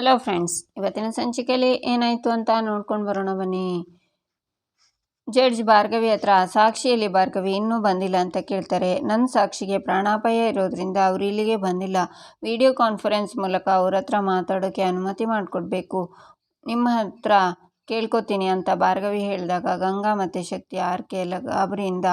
Hello friends, ಇವತ್ತಿನ ಸಂಚಿಕೆಯಲ್ಲಿ ಏನಾಯಿತು ಅಂತ ನೋಡ್ಕೊಂಡು ಬರೋಣ ಬನ್ನಿ. ಜಡ್ಜ್ ಭಾರ್ಗವಿ ಹತ್ರ ಸಾಕ್ಷಿಯಲ್ಲಿ ಭಾರ್ಗವಿ ಇನ್ನೂ ಬಂದಿಲ್ಲ ಅಂತ ಕೇಳ್ತಾರೆ. ನನ್ನ ಸಾಕ್ಷಿಗೆ ಪ್ರಾಣಾಪಾಯ ಇರೋದ್ರಿಂದ ಅವರು ಇಲ್ಲಿಗೆ ಬಂದಿಲ್ಲ. ವಿಡಿಯೋ ಕಾನ್ಫರೆನ್ಸ್ ಮೂಲಕ ಅವ್ರ ಹತ್ರ ಮಾತಾಡೋಕ್ಕೆ ಅನುಮತಿ ಮಾಡಿಕೊಡ್ಬೇಕು, ನಿಮ್ಮ ಹತ್ರ ಕೇಳ್ಕೊತೀನಿ ಅಂತ ಭಾರ್ಗವಿ ಹೇಳಿದಾಗ ಗಂಗಾ ಮತ್ತು ಶಕ್ತಿ ಆರ್ಕೆ ಎಲ್ಲ ಗಾಬರಿಯಿಂದ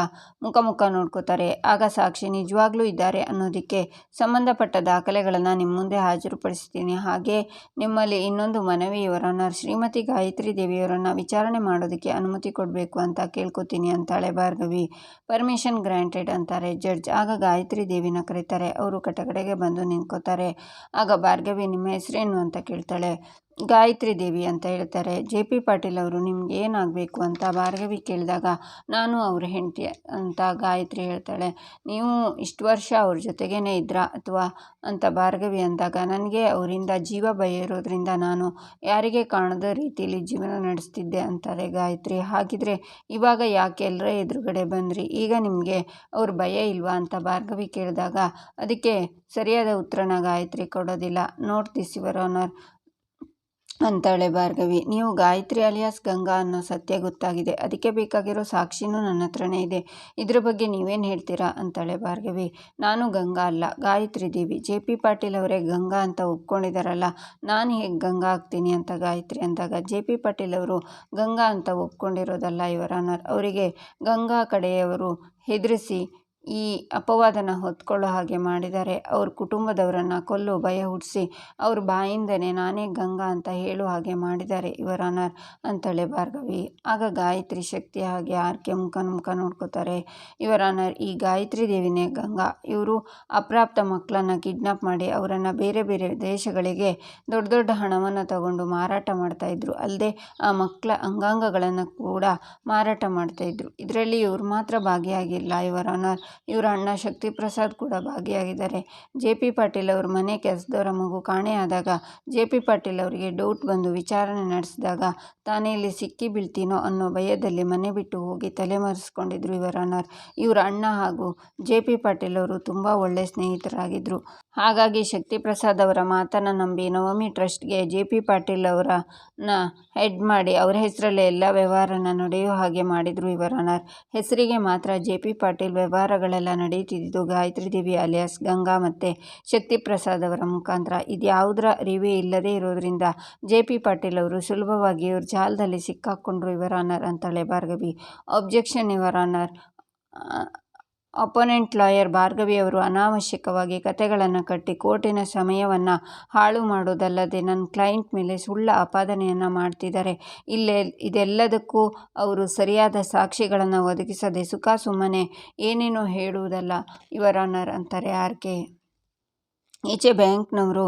ಮುಖ ನೋಡ್ಕೋತಾರೆ. ಆಗ ಸಾಕ್ಷಿ ನಿಜವಾಗ್ಲೂ ಇದ್ದಾರೆ ಅನ್ನೋದಕ್ಕೆ ಸಂಬಂಧಪಟ್ಟ ದಾಖಲೆಗಳನ್ನು ನಿಮ್ಮ ಮುಂದೆ ಹಾಜರುಪಡಿಸ್ತೀನಿ. ಹಾಗೆ ನಿಮ್ಮಲ್ಲಿ ಇನ್ನೊಂದು ಮನವಿ, ಇವರನ್ನ ಶ್ರೀಮತಿ ಗಾಯತ್ರಿ ದೇವಿಯವರನ್ನು ವಿಚಾರಣೆ ಮಾಡೋದಕ್ಕೆ ಅನುಮತಿ ಕೊಡಬೇಕು ಅಂತ ಕೇಳ್ಕೊತೀನಿ ಅಂತಾಳೆ ಭಾರ್ಗವಿ. ಪರ್ಮಿಷನ್ ಗ್ರಾಂಟೆಡ್ ಅಂತಾರೆ ಜಡ್ಜ್. ಆಗ ಗಾಯತ್ರಿ ದೇವಿನ ಕರೀತಾರೆ. ಅವರು ಕಟಕಡೆಗೆ ಬಂದು ನಿಂತ್ಕೋತಾರೆ. ಆಗ ಭಾರ್ಗವಿ ನಿಮ್ಮ ಹೆಸರೇನು ಅಂತ ಕೇಳ್ತಾಳೆ. ಗಾಯತ್ರಿ ದೇವಿ ಅಂತ ಹೇಳ್ತಾರೆ. JP ಪಾಟೀಲ್ ಅವರು ನಿಮ್ಗೆ ಏನಾಗಬೇಕು ಅಂತ ಭಾರ್ಗವಿ ಕೇಳಿದಾಗ ನಾನು ಅವ್ರ ಹೆಂಡತಿ ಅಂತ ಗಾಯತ್ರಿ ಹೇಳ್ತಾಳೆ. ನೀವು ಇಷ್ಟು ವರ್ಷ ಅವ್ರ ಜೊತೆಗೇನೆ ಇದ್ರಾ ಅಥವಾ ಅಂತ ಭಾರ್ಗವಿ ಅಂದಾಗ ನನಗೆ ಅವರಿಂದ ಜೀವ ಭಯ ಇರೋದ್ರಿಂದ ನಾನು ಯಾರಿಗೆ ಕಾಣದ ರೀತಿಯಲ್ಲಿ ಜೀವನ ನಡೆಸ್ತಿದ್ದೆ ಅಂತಾರೆ ಗಾಯತ್ರಿ. ಹಾಗಿದ್ರೆ ಇವಾಗ ಯಾಕೆ ಎಲ್ಲರ ಎದುರುಗಡೆ ಬಂದ್ರಿ? ಈಗ ನಿಮಗೆ ಅವ್ರ ಭಯ ಇಲ್ವಾ ಅಂತ ಭಾರ್ಗವಿ ಕೇಳಿದಾಗ ಅದಕ್ಕೆ ಸರಿಯಾದ ಉತ್ತರನ ಗಾಯತ್ರಿ ಕೊಡೋದಿಲ್ಲ. ನೋಟ್ ದಿಸ್ ಯುವರ್ ಆನರ್ ಅಂತಾಳೆ ಭಾರ್ಗವಿ. ನೀವು ಗಾಯತ್ರಿ ಅಲಿಯಾಸ್ ಗಂಗಾ ಅನ್ನೋ ಸತ್ಯ ಗೊತ್ತಾಗಿದೆ. ಅದಕ್ಕೆ ಬೇಕಾಗಿರೋ ಸಾಕ್ಷಿನೂ ನನ್ನ ಹತ್ರನೇ ಇದೆ. ಇದ್ರ ಬಗ್ಗೆ ನೀವೇನು ಹೇಳ್ತೀರಾ ಅಂತಾಳೆ ಭಾರ್ಗವಿ. ನಾನು ಗಂಗಾ ಅಲ್ಲ, ಗಾಯತ್ರಿ ದೇವಿ. JP ಪಾಟೀಲ್ ಅವರೇ ಗಂಗಾ ಅಂತ ಒಪ್ಕೊಂಡಿದ್ದಾರಲ್ಲ, ನಾನು ಹೇಗೆ ಗಂಗಾ ಆಗ್ತೀನಿ ಅಂತ ಗಾಯತ್ರಿ ಅಂದಾಗ JP ಪಾಟೀಲ್ ಅವರು ಗಂಗಾ ಅಂತ ಒಪ್ಕೊಂಡಿರೋದಲ್ಲ ಯುವರ್ ಆನರ್. ಅವರಿಗೆ ಗಂಗಾ ಕಡೆಯವರು ಹೆದರಿಸಿ ಈ ಅಪವಾದನ ಹೊತ್ಕೊಳ್ಳೋ ಹಾಗೆ ಮಾಡಿದ್ದಾರೆ. ಅವ್ರ ಕುಟುಂಬದವರನ್ನು ಕೊಲ್ಲೋ ಭಯ ಹುಟ್ಟಿಸಿ ಅವ್ರ ಬಾಯಿಂದನೇ ನಾನೇ ಗಂಗಾ ಅಂತ ಹೇಳೋ ಹಾಗೆ ಮಾಡಿದ್ದಾರೆ ಯುವರ್ ಆನರ್ ಅಂತಾಳೆ ಭಾರ್ಗವಿ. ಆಗ ಗಾಯತ್ರಿ, ಶಕ್ತಿ ಹಾಗೆ ಆರ್ಕೆ ಮುಖ ನೋಡ್ಕೋತಾರೆ. ಯುವರ್ ಆನರ್, ಈ ಗಾಯತ್ರಿ ದೇವಿನೇ ಗಂಗಾ. ಇವರು ಅಪ್ರಾಪ್ತ ಮಕ್ಕಳನ್ನು ಕಿಡ್ನಾಪ್ ಮಾಡಿ ಅವರನ್ನು ಬೇರೆ ಬೇರೆ ದೇಶಗಳಿಗೆ ದೊಡ್ಡ ಹಣವನ್ನು ತಗೊಂಡು ಮಾರಾಟ ಮಾಡ್ತಾಯಿದ್ರು. ಅಲ್ಲದೆ ಆ ಮಕ್ಕಳ ಅಂಗಾಂಗಗಳನ್ನು ಕೂಡ ಮಾರಾಟ ಮಾಡ್ತಾಯಿದ್ರು. ಇದರಲ್ಲಿ ಇವ್ರು ಮಾತ್ರ ಭಾಗಿಯಾಗಿಲ್ಲ ಯುವರ್ ಆನರ್, ಇವರ ಅಣ್ಣ ಶಕ್ತಿ ಪ್ರಸಾದ್ ಕೂಡ ಭಾಗಿಯಾಗಿದ್ದಾರೆ. JP ಪಾಟೀಲ್ ಅವ್ರ ಮನೆ ಕೆಲಸದವರ ಮಗು ಕಾಣೆಯಾದಾಗ JP ಪಾಟೀಲ್ ಅವರಿಗೆ ಡೌಟ್ ಬಂದು ವಿಚಾರಣೆ ನಡೆಸಿದಾಗ ತಾನೇ ಇಲ್ಲಿ ಸಿಕ್ಕಿ ಬೀಳ್ತೀನೋ ಅನ್ನೋ ಭಯದಲ್ಲಿ ಮನೆ ಬಿಟ್ಟು ಹೋಗಿ ತಲೆಮರೆಸ್ಕೊಂಡಿದ್ರು ಯುವರ್ ಆನರ್. ಇವರ ಅಣ್ಣ ಹಾಗೂ JP ಪಾಟೀಲ್ ಅವರು ತುಂಬ ಒಳ್ಳೆ ಸ್ನೇಹಿತರಾಗಿದ್ದರು. ಹಾಗಾಗಿ ಶಕ್ತಿ ಪ್ರಸಾದ್ ಅವರ ಮಾತನ್ನು ನಂಬಿ ನವಮಿ ಟ್ರಸ್ಟ್ಗೆ JP ಪಾಟೀಲ್ ಅವರನ್ನ ಹೆಡ್ ಮಾಡಿ ಅವರ ಹೆಸರಲ್ಲೇ ಎಲ್ಲ ವ್ಯವಹಾರನ ನಡೆಯೋ ಹಾಗೆ ಮಾಡಿದ್ರು ಯುವರ್ ಆನರ್. ಹೆಸರಿಗೆ ಮಾತ್ರ JP ಪಾಟೀಲ್, ವ್ಯವಹಾರಗಳೆಲ್ಲ ನಡೆಯುತ್ತಿದ್ದು ಗಾಯತ್ರಿ ದೇವಿ ಅಲಿಯಾಸ್ ಗಂಗಾ ಮತ್ತು ಶಕ್ತಿ ಪ್ರಸಾದ್ ಅವರ ಮುಖಾಂತರ. ಇದ್ಯಾವುದರ ಅರಿವೇ ಇಲ್ಲದೇ ಇರೋದ್ರಿಂದ JP ಪಾಟೀಲ್ ಅವರು ಸುಲಭವಾಗಿ ಇವ್ರ ಜಾಲದಲ್ಲಿ ಸಿಕ್ಕಾಕೊಂಡ್ರು ಯುವರ್ ಆನರ್ ಅಂತಾಳೆ Bhargavi. Objection your honour. Opponent lawyer Bhargavi ಅವರು ಅನಾವಶ್ಯಕವಾಗಿ ಕತೆಗಳನ್ನು ಕಟ್ಟಿ ಕೋರ್ಟಿನ ಸಮಯವನ್ನು ಹಾಳು ಮಾಡೋದಲ್ಲದೆ ನನ್ನ ಕ್ಲೈಂಟ್ ಮೇಲೆ ಸುಳ್ಳು ಆಪಾದನೆಯನ್ನು ಮಾಡ್ತಿದ್ದಾರೆ. ಇದೆಲ್ಲದಕ್ಕೂ ಅವರು ಸರಿಯಾದ ಸಾಕ್ಷಿಗಳನ್ನು ಒದಗಿಸದೆ ಸುಮ್ಮನೆ ಏನೇನೋ ಹೇಳುವುದಲ್ಲ ಯುವರ್ ಆನರ್ ಅಂತಾರೆ ಆರ್ಕೆ. ಈಚೆ ಬ್ಯಾಂಕ್ನವರು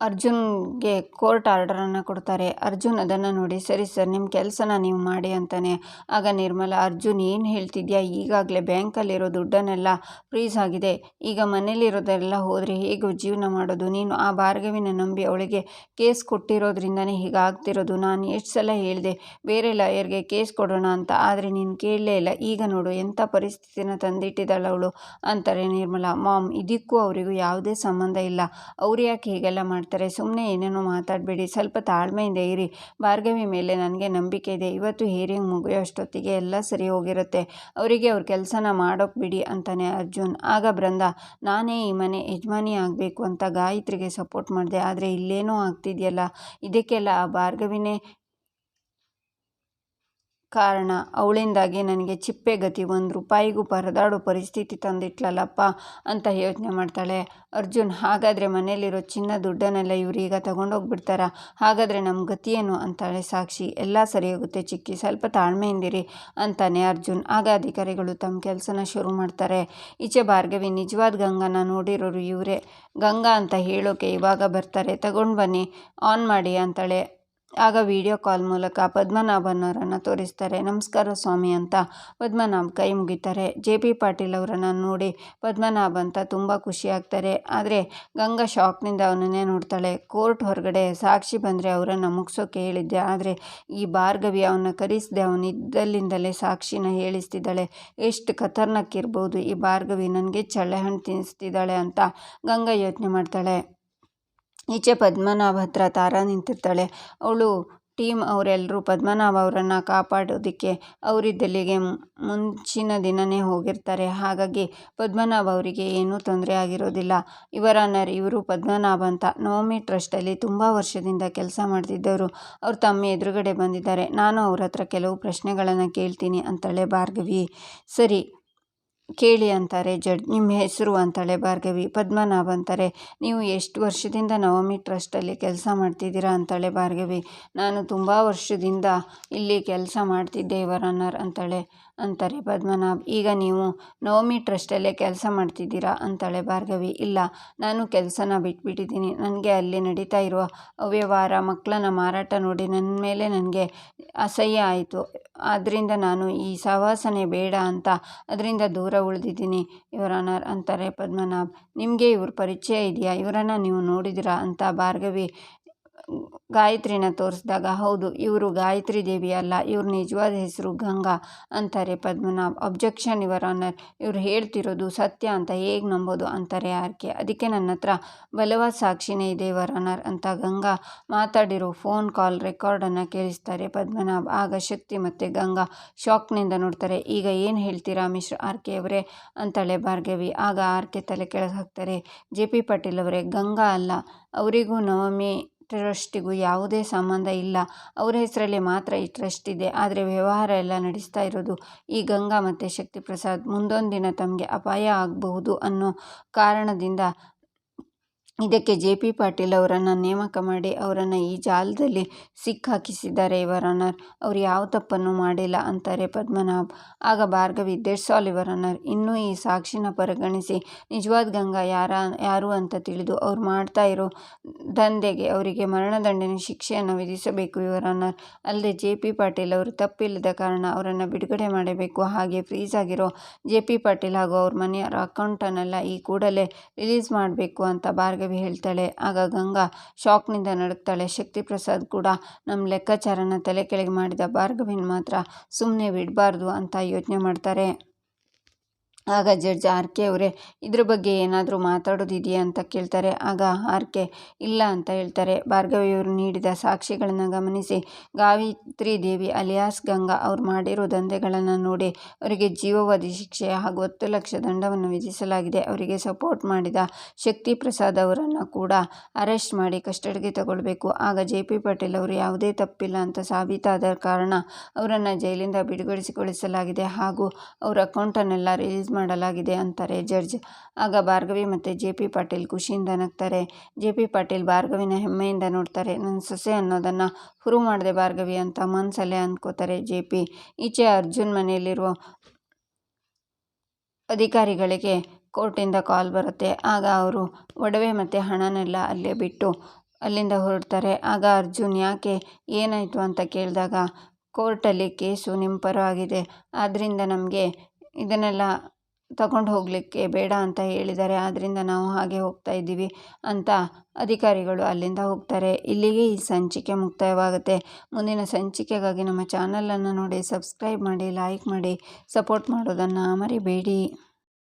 ಅರ್ಜುನ್ಗೆ ಕೋರ್ಟ್ ಆರ್ಡರನ್ನು ಕೊಡ್ತಾರೆ. ಅರ್ಜುನ್ ಅದನ್ನು ನೋಡಿ ಸರಿ ಸರ್, ನಿಮ್ಮ ಕೆಲಸನ ನೀವು ಮಾಡಿ ಅಂತಾನೆ. ಆಗ ನಿರ್ಮಲಾ, ಅರ್ಜುನ್ ಏನು ಹೇಳ್ತಿದ್ಯಾ? ಈಗಾಗಲೇ ಬ್ಯಾಂಕಲ್ಲಿರೋ ದುಡ್ಡನ್ನೆಲ್ಲ ಫ್ರೀಸ್ ಆಗಿದೆ. ಈಗ ಮನೇಲಿರೋದೆಲ್ಲ ಹೋದರೆ ಹೇಗೆ ಜೀವನ ಮಾಡೋದು? ನೀನು ಆ ಭಾರ್ಗವಿನ ನಂಬಿ ಅವಳಿಗೆ ಕೇಸ್ ಕೊಟ್ಟಿರೋದ್ರಿಂದನೇ ಹೀಗಾಗ್ತಿರೋದು. ನಾನು ಎಷ್ಟು ಸಲ ಹೇಳಿದೆ ಬೇರೆ ಲಾಯರ್ಗೆ ಕೇಸ್ ಕೊಡೋಣ ಅಂತ, ಆದರೆ ನೀನು ಕೇಳಲೇ ಇಲ್ಲ. ಈಗ ನೋಡು ಎಂಥ ಪರಿಸ್ಥಿತಿನ ತಂದಿಟ್ಟಿದ್ದಾಳವಳು ಅಂತಾರೆ ನಿರ್ಮಲಾ. ಮಾಮ್, ಇದಕ್ಕೂ ಅವರಿಗೂ ಯಾವುದೇ ಸಂಬಂಧ ಇಲ್ಲ. ಅವ್ರು ಯಾಕೆ ಹೀಗೆಲ್ಲ ಮಾಡ್ತಾರೆ? ಸುಮ್ಮನೆ ಏನೇನೋ ಮಾತಾಡಬೇಡಿ, ಸ್ವಲ್ಪ ತಾಳ್ಮೆಯಿಂದ ಇರಿ. ಭಾರ್ಗವಿ ಮೇಲೆ ನನಗೆ ನಂಬಿಕೆ ಇದೆ. ಇವತ್ತು ಹಿಯರಿಂಗ್ ಮುಗಿಯೋ ಅಷ್ಟೊತ್ತಿಗೆ ಎಲ್ಲ ಸರಿ ಹೋಗಿರುತ್ತೆ. ಅವರಿಗೆ ಅವ್ರ ಕೆಲಸನ ಮಾಡೋಕೆ ಬಿಡಿ ಅಂತಾನೆ ಅರ್ಜುನ್. ಆಗ ಬೃಂದಾ, ನಾನೇ ಈ ಮನೆ ಯಜಮಾನಿ ಆಗಬೇಕು ಅಂತ ಗಾಯತ್ರಿಗೆ ಸಪೋರ್ಟ್ ಮಾಡಿದೆ, ಆದರೆ ಇಲ್ಲೇನೋ ಆಗ್ತಿದೆಯಲ್ಲ, ಇದಕ್ಕೆಲ್ಲ ಆ ಭಾರ್ಗವಿನೇ ಕಾರಣ. ಅವಳಿಂದಾಗಿ ನನಗೆ ಚಿಪ್ಪೆ ಗತಿ, ₹1 ಪರದಾಡೋ ಪರಿಸ್ಥಿತಿ ತಂದಿಟ್ಲಲ್ಲಪ್ಪ ಅಂತ ಯೋಚನೆ ಮಾಡ್ತಾಳೆ. ಅರ್ಜುನ್, ಹಾಗಾದರೆ ಮನೇಲಿರೋ ಚಿನ್ನ ದುಡ್ಡನ್ನೆಲ್ಲ ಇವರೀಗ ತಗೊಂಡೋಗ್ಬಿಡ್ತಾರಾ? ಹಾಗಾದರೆ ನಮ್ಮ ಗತಿ ಏನು ಅಂತಾಳೆ ಸಾಕ್ಷಿ. ಎಲ್ಲ ಸರಿ ಹೋಗುತ್ತೆ ಚಿಕ್ಕಿ, ಸ್ವಲ್ಪ ತಾಳ್ಮೆಯಿಂದಿರಿ ಅಂತಾನೆ ಅರ್ಜುನ್. ಆಗ ಅಧಿಕಾರಿಗಳು ತಮ್ಮ ಕೆಲಸನ ಶುರು ಮಾಡ್ತಾರೆ. ಈಚೆ ಭಾರ್ಗವಿ, ನಿಜವಾದ ಗಂಗಾನ ನೋಡಿರೋರು ಇವರೇ, ಗಂಗಾ ಅಂತ ಹೇಳೋಕೆ ಇವಾಗ ಬರ್ತಾರೆ, ತಗೊಂಡು ಬನ್ನಿ, ಆನ್ ಮಾಡಿ ಅಂತಾಳೆ. ಆಗ ವಿಡಿಯೋ ಕಾಲ್ ಮೂಲಕ ಪದ್ಮನಾಭನ್ ಅವರನ್ನು ತೋರಿಸ್ತಾರೆ. ನಮಸ್ಕಾರ ಸ್ವಾಮಿ ಅಂತ ಪದ್ಮನಾಭ್ ಕೈ ಮುಗಿತಾರೆ. JP ಪಾಟೀಲ್ ಅವರನ್ನು ನೋಡಿ ಪದ್ಮನಾಭ್ ಅಂತ ತುಂಬ ಖುಷಿಯಾಗ್ತಾರೆ. ಆದರೆ ಗಂಗಾ ಶಾಕ್ನಿಂದ ಅವನನ್ನೇ ನೋಡ್ತಾಳೆ. ಕೋರ್ಟ್ ಹೊರಗಡೆ ಸಾಕ್ಷಿ ಬಂದರೆ ಅವರನ್ನು ಮುಗಿಸೋಕೆ ಹೇಳಿದ್ದೆ, ಆದರೆ ಈ ಭಾರ್ಗವಿ ಅವನ್ನ ಕರೆಸದೆ ಅವನಿದ್ದಲ್ಲಿಂದಲೇ ಸಾಕ್ಷಿನ ಹೇಳಿಸ್ತಿದ್ದಾಳೆ. ಎಷ್ಟು ಖತರ್ನಾಕ್ ಇರ್ಬೋದು ಈ ಭಾರ್ಗವಿ, ನನಗೆ ಚಳ್ಳೆಹಣ್ಣು ತಿನ್ನಿಸ್ತಿದ್ದಾಳೆ ಅಂತ ಗಂಗಾ ಯೋಚನೆ ಮಾಡ್ತಾಳೆ. ಈಚೆ ಪದ್ಮನಾಭ ಹತ್ರ ತಾರಾ ನಿಂತಿರ್ತಾಳೆ. ಅವಳು ಟೀಮ್ ಅವರೆಲ್ಲರೂ ಪದ್ಮನಾಭ ಅವರನ್ನು ಕಾಪಾಡೋದಕ್ಕೆ ಅವರಿದ್ದಲ್ಲಿಗೆ ಮುಂಚಿನ ದಿನವೇ ಹೋಗಿರ್ತಾರೆ. ಹಾಗಾಗಿ ಪದ್ಮನಾಭ ಅವರಿಗೆ ಏನೂ ತೊಂದರೆ ಆಗಿರೋದಿಲ್ಲ. ಇವರು ಪದ್ಮನಾಭ ಅಂತ ನವಮಿ ಟ್ರಸ್ಟಲ್ಲಿ ತುಂಬ ವರ್ಷದಿಂದ ಕೆಲಸ ಮಾಡ್ತಿದ್ದವರು. ಅವರು ತಮ್ಮ ಎದುರುಗಡೆ ಬಂದಿದ್ದಾರೆ. ನಾನು ಅವ್ರ ಹತ್ರ ಕೆಲವು ಪ್ರಶ್ನೆಗಳನ್ನು ಕೇಳ್ತೀನಿ ಅಂತಾಳೆ ಭಾರ್ಗವಿ. ಸರಿ ಕೇಳಿ ಅಂತಾರೆ ಜಡ್ಜ್. ನಿಮ್ಮ ಹೆಸರು ಅಂತಾಳೆ ಭಾರ್ಗವಿ. ಪದ್ಮನಾಭ ಅಂತಾರೆ. ನೀವು ಎಷ್ಟು ವರ್ಷದಿಂದ ನವಮಿ ಟ್ರಸ್ಟಲ್ಲಿ ಕೆಲಸ ಮಾಡ್ತಿದ್ದೀರಾ ಅಂತಾಳೆ ಭಾರ್ಗವಿ. ನಾನು ತುಂಬ ವರ್ಷದಿಂದ ಇಲ್ಲಿ ಕೆಲಸ ಮಾಡ್ತಿದ್ದೆ ಯುವರ್ ಆನರ್ ಅಂತಾರೆ ಪದ್ಮನಾಭ್. ಈಗ ನೀವು ನವಮಿ ಟ್ರಸ್ಟಲ್ಲೇ ಕೆಲಸ ಮಾಡ್ತಿದ್ದೀರಾ ಅಂತಾಳೆ ಭಾರ್ಗವಿ. ಇಲ್ಲ, ನಾನು ಕೆಲಸನ ಬಿಟ್ಬಿಟ್ಟಿದ್ದೀನಿ. ನನಗೆ ಅಲ್ಲಿ ನಡೀತಾ ಇರುವ ಅವ್ಯವಹಾರ, ಮಕ್ಕಳನ್ನ ಮಾರಾಟ ನೋಡಿ ನನ್ನ ಮೇಲೆ ನನಗೆ ಅಸಹ್ಯ ಆಯಿತು. ಆದ್ದರಿಂದ ನಾನು ಈ ಸಹವಾಸನೆ ಬೇಡ ಅಂತ ಅದರಿಂದ ದೂರ ಉಳಿದಿದ್ದೀನಿ ಯುವರ್ ಆನರ್ ಅಂತಾರೆ ಪದ್ಮನಾಭ್. ನಿಮಗೆ ಇವ್ರ ಪರಿಚಯ ಇದೆಯಾ? ಇವರನ್ನು ನೀವು ನೋಡಿದಿರಾ ಅಂತ ಭಾರ್ಗವಿ ಗಾಯತ್ರಿನ ತೋರಿಸಿದಾಗ, ಹೌದು, ಇವರು ಗಾಯತ್ರಿ ದೇವಿ ಅಲ್ಲ, ಇವ್ರ ನಿಜವಾದ ಹೆಸರು ಗಂಗಾ ಅಂತಾರೆ ಪದ್ಮನಾಭ್. ಅಬ್ಜೆಕ್ಷನ್ ಯುವರ್ ಆನರ್, ಇವ್ರು ಹೇಳ್ತಿರೋದು ಸತ್ಯ ಅಂತ ಹೇಗೆ ನಂಬೋದು ಅಂತಾರೆ ಆರ್ಕೆ. ಅದಕ್ಕೆ ನನ್ನ ಹತ್ರ ಬಲವಾದ ಸಾಕ್ಷಿನೇ ಇದೆ ಯುವರ್ ಆನರ್ ಅಂತ ಗಂಗಾ ಮಾತಾಡಿರೋ ಫೋನ್ ಕಾಲ್ ರೆಕಾರ್ಡನ್ನು ಕೇಳಿಸ್ತಾರೆ ಪದ್ಮನಾಭ್. ಆಗ ಶಕ್ತಿ ಮತ್ತು ಗಂಗಾ ಶಾಕ್ನಿಂದ ನೋಡ್ತಾರೆ. ಈಗ ಏನು ಹೇಳ್ತೀರಾ ಮಿಸ್ಟರ್ ಆರ್ಕೆ ಅವರೇ ಅಂತಾಳೆ ಭಾರ್ಗವಿ. ಆಗ ಆರ್ಕೆ ತಲೆ ಕೆಳಗೆ ಹಾಕ್ತಾರೆ. JP ಪಾಟೀಲ್ ಅವರೇ, ಗಂಗಾ ಅಲ್ಲ, ಅವರಿಗೂ ನವಮಿ ಟ್ರಸ್ಟಿಗೂ ಯಾವುದೇ ಸಂಬಂಧ ಇಲ್ಲ. ಅವರ ಹೆಸರಲ್ಲಿ ಮಾತ್ರ ಈ ಟ್ರಸ್ಟ್ ಇದೆ. ಆದರೆ ವ್ಯವಹಾರ ಎಲ್ಲ ನಡೆಸ್ತಾ ಇರೋದು ಈ ಗಂಗಾ ಮತ್ತು ಶಕ್ತಿ ಪ್ರಸಾದ್. ಮುಂದೊಂದು ದಿನ ತಮಗೆ ಅಪಾಯ ಆಗಬಹುದು ಅನ್ನೋ ಕಾರಣದಿಂದ ಇದಕ್ಕೆ JP ಪಾಟೀಲ್ ಅವರನ್ನು ನೇಮಕ ಮಾಡಿ ಅವರನ್ನು ಈ ಜಾಲದಲ್ಲಿ ಸಿಕ್ಕಾಕಿಸಿದ್ದಾರೆ ಯುವರ್ ಆನರ್. ಅವರು ಯಾವ ತಪ್ಪನ್ನು ಮಾಡಿಲ್ಲ ಅಂತಾರೆ ಪದ್ಮನಾಭ್. ಆಗ Bhargavi, that's all your honour. ಇನ್ನೂ ಈ ಸಾಕ್ಷಿನ ಪರಿಗಣಿಸಿ ನಿಜವಾದ ಗಂಗಾ ಯಾರು ಅಂತ ತಿಳಿದು ಅವ್ರು ಮಾಡ್ತಾ ಇರೋ ದಂಧೆಗೆ ಅವರಿಗೆ ಮರಣದಂಡನೆ ಶಿಕ್ಷೆಯನ್ನು ವಿಧಿಸಬೇಕು ಯುವರ್ ಆನರ್. ಅಲ್ಲದೆ JP ಪಾಟೀಲ್ ಅವರು ತಪ್ಪಿಲ್ಲದ ಕಾರಣ ಅವರನ್ನು ಬಿಡುಗಡೆ ಮಾಡಬೇಕು. ಹಾಗೆ ಫ್ರೀಸ್ ಆಗಿರೋ JP ಪಾಟೀಲ್ ಹಾಗೂ ಅವ್ರ ಮನೆಯವರ ಅಕೌಂಟನ್ನೆಲ್ಲ ಈ ಕೂಡಲೇ ರಿಲೀಸ್ ಮಾಡಬೇಕು ಅಂತ ಭಾರ್ಗವಿ ಹೇಳ್ತಾಳೆ. ಆಗ ಗಂಗಾ ಶಾಕ್ನಿಂದ ನಡುಗ್ತಾಳೆ. ಶಕ್ತಿ ಪ್ರಸಾದ್ ಕೂಡ ನಮ್ಮ ಲೆಕ್ಕಾಚಾರನ ತಲೆ ಕೆಳಗೆ ಮಾಡಿದ ಭಾರ್ಗವಿನ ಮಾತ್ರ ಸುಮ್ಮನೆ ಬಿಡಬಾರ್ದು ಅಂತ ಯೋಚನೆ ಮಾಡ್ತಾರೆ. ಆಗ ಜಡ್ಜ್, ಆರ್ಕೆ ಅವರೇ, ಇದ್ರ ಬಗ್ಗೆ ಏನಾದರೂ ಮಾತಾಡೋದಿದೆಯಾ ಅಂತ ಕೇಳ್ತಾರೆ. ಆಗ ಆರ್ಕೆ ಇಲ್ಲ ಅಂತ ಹೇಳ್ತಾರೆ. ಭಾರ್ಗವಿಯವರು ನೀಡಿದ ಸಾಕ್ಷಿಗಳನ್ನು ಗಮನಿಸಿ ಗಾಯತ್ರಿ ದೇವಿ ಅಲಿಯಾಸ್ ಗಂಗಾ ಅವ್ರು ಮಾಡಿರೋ ದಂಧೆಗಳನ್ನು ನೋಡಿ ಅವರಿಗೆ ಜೀವಾವಧಿ ಶಿಕ್ಷೆ ಹಾಗೂ 10 ಲಕ್ಷ ದಂಡವನ್ನು ವಿಧಿಸಲಾಗಿದೆ. ಅವರಿಗೆ ಸಪೋರ್ಟ್ ಮಾಡಿದ ಶಕ್ತಿ ಪ್ರಸಾದ್ ಅವರನ್ನು ಕೂಡ ಅರೆಸ್ಟ್ ಮಾಡಿ ಕಸ್ಟಡಿಗೆ ತಗೊಳ್ಬೇಕು. ಆಗ JP ಪಾಟೀಲ್ ಅವರು ಯಾವುದೇ ತಪ್ಪಿಲ್ಲ ಅಂತ ಸಾಬೀತಾದ ಕಾರಣ ಅವರನ್ನು ಜೈಲಿಂದ ಬಿಡುಗಡೆಗೊಳಿಸಲಾಗಿದೆ ಹಾಗೂ ಅವರ ಅಕೌಂಟನ್ನೆಲ್ಲ ರಿಲೀಸ್ ಮಾಡಲಾಗಿದೆ ಅಂತಾರೆ ಜಡ್ಜ್. ಆಗ ಭಾರ್ಗವಿ ಮತ್ತು JP ಪಾಟೀಲ್ ಖುಷಿಯಿಂದ ನಗ್ತಾರೆ. JP ಪಾಟೀಲ್ ಭಾರ್ಗವಿನ ಹೆಮ್ಮೆಯಿಂದ ನೋಡ್ತಾರೆ. ನನ್ನ ಸೊಸೆ ಅನ್ನೋದನ್ನು ಪ್ರೂವ್ ಮಾಡಿದೆ ಭಾರ್ಗವಿ ಅಂತ ಮನಸ್ಸಲ್ಲೇ ಅಂದ್ಕೋತಾರೆ JP. ಈಚೆ ಅರ್ಜುನ್ ಮನೆಯಲ್ಲಿರುವ ಅಧಿಕಾರಿಗಳಿಗೆ ಕೋರ್ಟಿಂದ ಕಾಲ್ ಬರುತ್ತೆ. ಆಗ ಅವರು ಒಡವೆ ಮತ್ತು ಹಣನೆಲ್ಲ ಅಲ್ಲೇ ಬಿಟ್ಟು ಅಲ್ಲಿಂದ ಹೊರಡ್ತಾರೆ. ಆಗ ಅರ್ಜುನ್ ಯಾಕೆ, ಏನಾಯಿತು ಅಂತ ಕೇಳಿದಾಗ, ಕೋರ್ಟಲ್ಲಿ ಕೇಸು ನಿಮ್ಮ ಪರವಾಗಿದೆ, ಆದ್ದರಿಂದ ನಮಗೆ ಇದನ್ನೆಲ್ಲ ತಗೊಂಡು ಹೋಗಲಿಕ್ಕೆ ಬೇಡ ಅಂತ ಹೇಳಿದ್ದಾರೆ, ಆದ್ದರಿಂದ ನಾವು ಹಾಗೆ ಹೋಗ್ತಾ ಇದ್ದೀವಿ ಅಂತ ಅಧಿಕಾರಿಗಳು ಅಲ್ಲಿಂದ ಹೋಗ್ತಾರೆ. ಇಲ್ಲಿಗೆ ಈ ಸಂಚಿಕೆ ಮುಕ್ತಾಯವಾಗುತ್ತೆ. ಮುಂದಿನ ಸಂಚಿಕೆಗಾಗಿ ನಮ್ಮ ಚಾನಲನ್ನು ನೋಡಿ ಸಬ್ಸ್ಕ್ರೈಬ್ ಮಾಡಿ, ಲೈಕ್ ಮಾಡಿ, ಸಪೋರ್ಟ್ ಮಾಡೋದನ್ನು ಮರಿಬೇಡಿ.